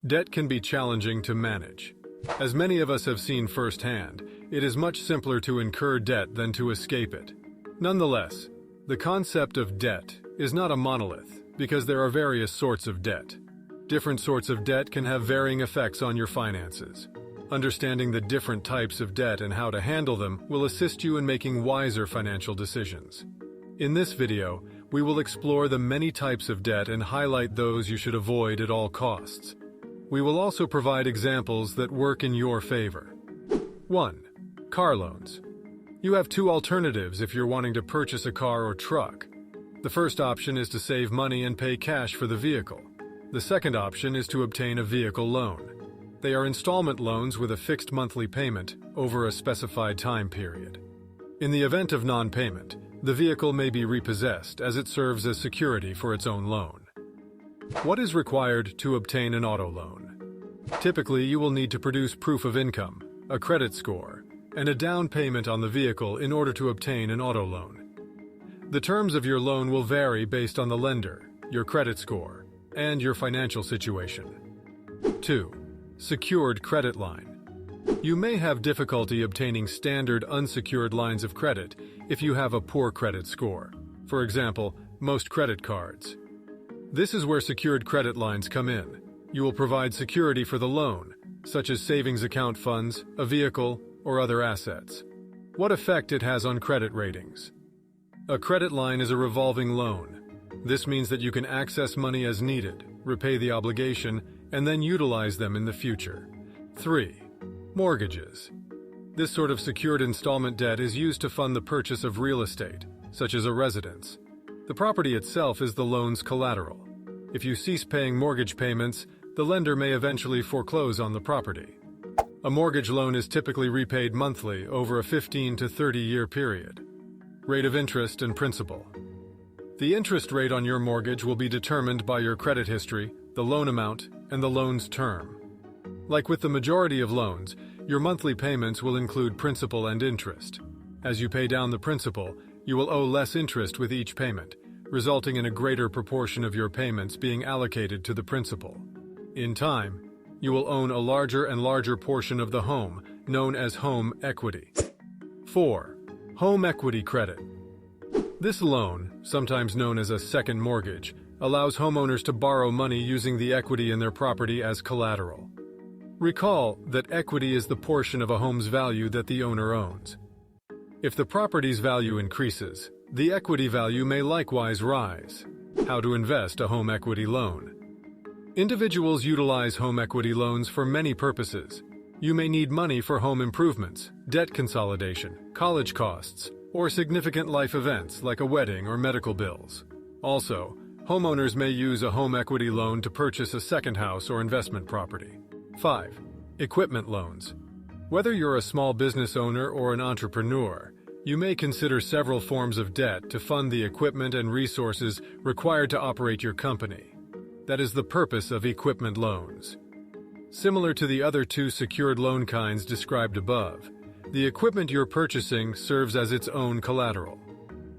Debt can be challenging to manage. As many of us have seen firsthand, it is much simpler to incur debt than to escape it. Nonetheless, the concept of debt is not a monolith because there are various sorts of debt. Different sorts of debt can have varying effects on your finances. Understanding the different types of debt and how to handle them will assist you in making wiser financial decisions. In this video, we will explore the many types of debt and highlight those you should avoid at all costs. We will also provide examples that work in your favor. 1. Car loans. You have two alternatives if you're wanting to purchase a car or truck. The first option is to save money and pay cash for the vehicle. The second option is to obtain a vehicle loan. They are installment loans with a fixed monthly payment over a specified time period. In the event of non-payment, the vehicle may be repossessed as it serves as security for its own loan. What is required to obtain an auto loan? Typically, you will need to produce proof of income, a credit score, and a down payment on the vehicle in order to obtain an auto loan. The terms of your loan will vary based on the lender, your credit score, and your financial situation. 2. Secured credit line. You may have difficulty obtaining standard unsecured lines of credit if you have a poor credit score. For example, most credit cards. This is where secured credit lines come in. You will provide security for the loan, such as savings account funds, a vehicle, or other assets. What effect it has on credit ratings? A credit line is a revolving loan. This means that you can access money as needed, repay the obligation, and then utilize them in the future. 3. Mortgages. This sort of secured installment debt is used to fund the purchase of real estate, such as a residence. The property itself is the loan's collateral. If you cease paying mortgage payments, the lender may eventually foreclose on the property. A mortgage loan is typically repaid monthly over a 15 to 30-year period. Rate of interest and principal. The interest rate on your mortgage will be determined by your credit history, the loan amount, and the loan's term. Like with the majority of loans, your monthly payments will include principal and interest. As you pay down the principal, you will owe less interest with each payment, resulting in a greater proportion of your payments being allocated to the principal. In time, you will own a larger and larger portion of the home, known as home equity. 4. Home equity credit. This loan, sometimes known as a second mortgage, allows homeowners to borrow money using the equity in their property as collateral. Recall that equity is the portion of a home's value that the owner owns. If the property's value increases, the equity value may likewise rise. How to invest a home equity loan. Individuals utilize home equity loans for many purposes. You may need money for home improvements, debt consolidation, college costs, or significant life events like a wedding or medical bills. Also, homeowners may use a home equity loan to purchase a second house or investment property. 5. Equipment loans. Whether you're a small business owner or an entrepreneur, you may consider several forms of debt to fund the equipment and resources required to operate your company. That is the purpose of equipment loans. Similar to the other two secured loan kinds described above, the equipment you're purchasing serves as its own collateral.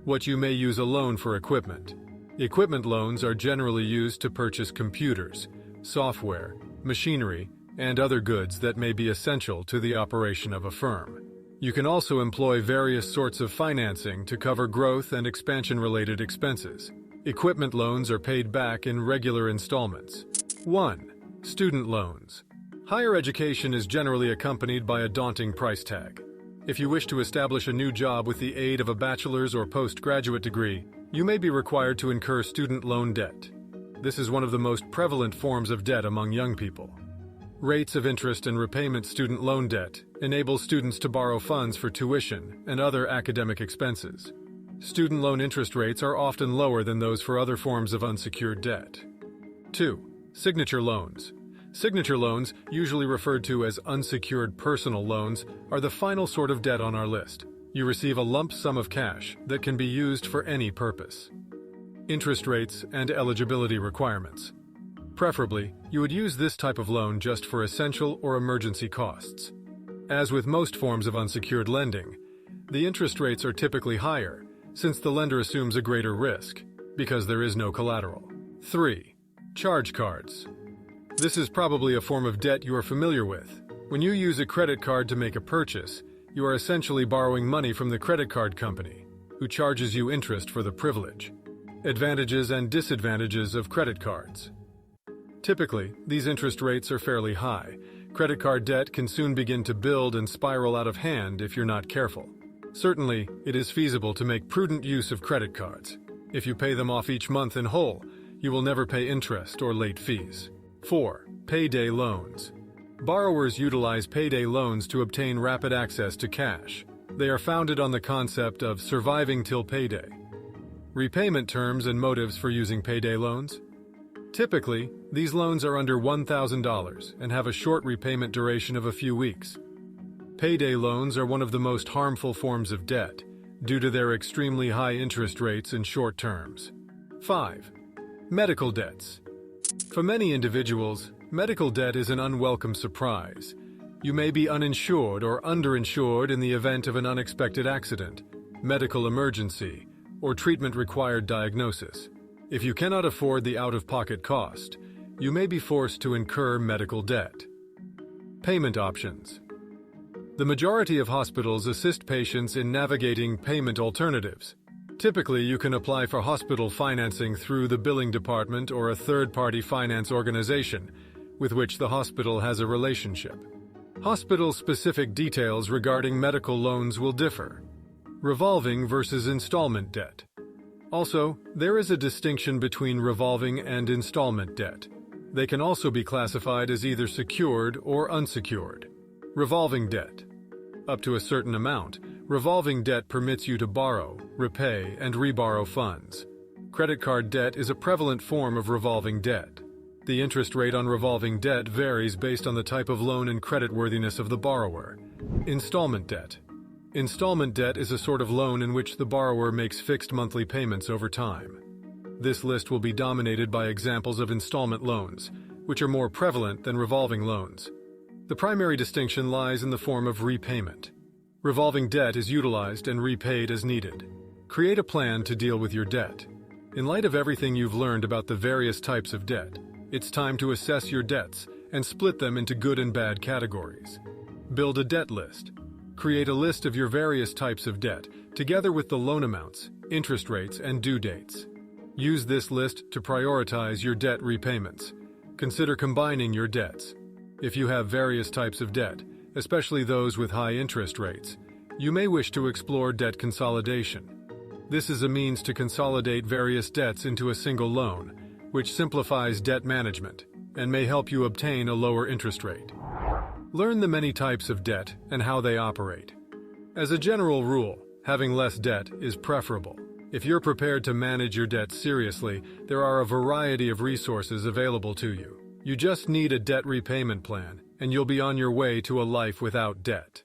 What you may use a loan for equipment. Equipment loans are generally used to purchase computers, software, machinery, and other goods that may be essential to the operation of a firm. You can also employ various sorts of financing to cover growth and expansion-related expenses. Equipment loans are paid back in regular installments. 1. Student loans. Higher education is generally accompanied by a daunting price tag. If you wish to establish a new job with the aid of a bachelor's or postgraduate degree, you may be required to incur student loan debt. This is one of the most prevalent forms of debt among young people. Rates of interest and repayment student loan debt enable students to borrow funds for tuition and other academic expenses. Student loan interest rates are often lower than those for other forms of unsecured debt. 2. Signature loans. Signature loans, usually referred to as unsecured personal loans, are the final sort of debt on our list. You receive a lump sum of cash that can be used for any purpose. Interest rates and eligibility requirements. Preferably, you would use this type of loan just for essential or emergency costs. As with most forms of unsecured lending, the interest rates are typically higher, since the lender assumes a greater risk, because there is no collateral. 3. Charge cards. This is probably a form of debt you are familiar with. When you use a credit card to make a purchase, you are essentially borrowing money from the credit card company, who charges you interest for the privilege. Advantages and disadvantages of credit cards. Typically, these interest rates are fairly high. Credit card debt can soon begin to build and spiral out of hand if you're not careful. Certainly, it is feasible to make prudent use of credit cards. If you pay them off each month in whole, you will never pay interest or late fees. 4. Payday loans. Borrowers utilize payday loans to obtain rapid access to cash. They are founded on the concept of surviving till payday. Repayment terms and motives for using payday loans. Typically, these loans are under $1,000 and have a short repayment duration of a few weeks. Payday loans are one of the most harmful forms of debt due to their extremely high interest rates and short terms. 5. Medical debts. For many individuals, medical debt is an unwelcome surprise. You may be uninsured or underinsured in the event of an unexpected accident, medical emergency, or treatment-required diagnosis. If you cannot afford the out-of-pocket cost, you may be forced to incur medical debt. Payment options. The majority of hospitals assist patients in navigating payment alternatives. Typically, you can apply for hospital financing through the billing department or a third-party finance organization with which the hospital has a relationship. Hospital-specific details regarding medical loans will differ. Revolving versus installment debt. Also, there is a distinction between revolving and installment debt. They can also be classified as either secured or unsecured. Revolving debt. Up to a certain amount, revolving debt permits you to borrow, repay, and reborrow funds. Credit card debt is a prevalent form of revolving debt. The interest rate on revolving debt varies based on the type of loan and creditworthiness of the borrower. Installment debt. Installment debt is a sort of loan in which the borrower makes fixed monthly payments over time. This list will be dominated by examples of installment loans, which are more prevalent than revolving loans. The primary distinction lies in the form of repayment. Revolving debt is utilized and repaid as needed. Create a plan to deal with your debt. In light of everything you've learned about the various types of debt, it's time to assess your debts and split them into good and bad categories. Build a debt list. Create a list of your various types of debt, together with the loan amounts, interest rates, and due dates. Use this list to prioritize your debt repayments. Consider combining your debts. If you have various types of debt, especially those with high interest rates, you may wish to explore debt consolidation. This is a means to consolidate various debts into a single loan, which simplifies debt management and may help you obtain a lower interest rate. Learn the many types of debt and how they operate. As a general rule, having less debt is preferable. If you're prepared to manage your debt seriously, there are a variety of resources available to you. You just need a debt repayment plan, and you'll be on your way to a life without debt.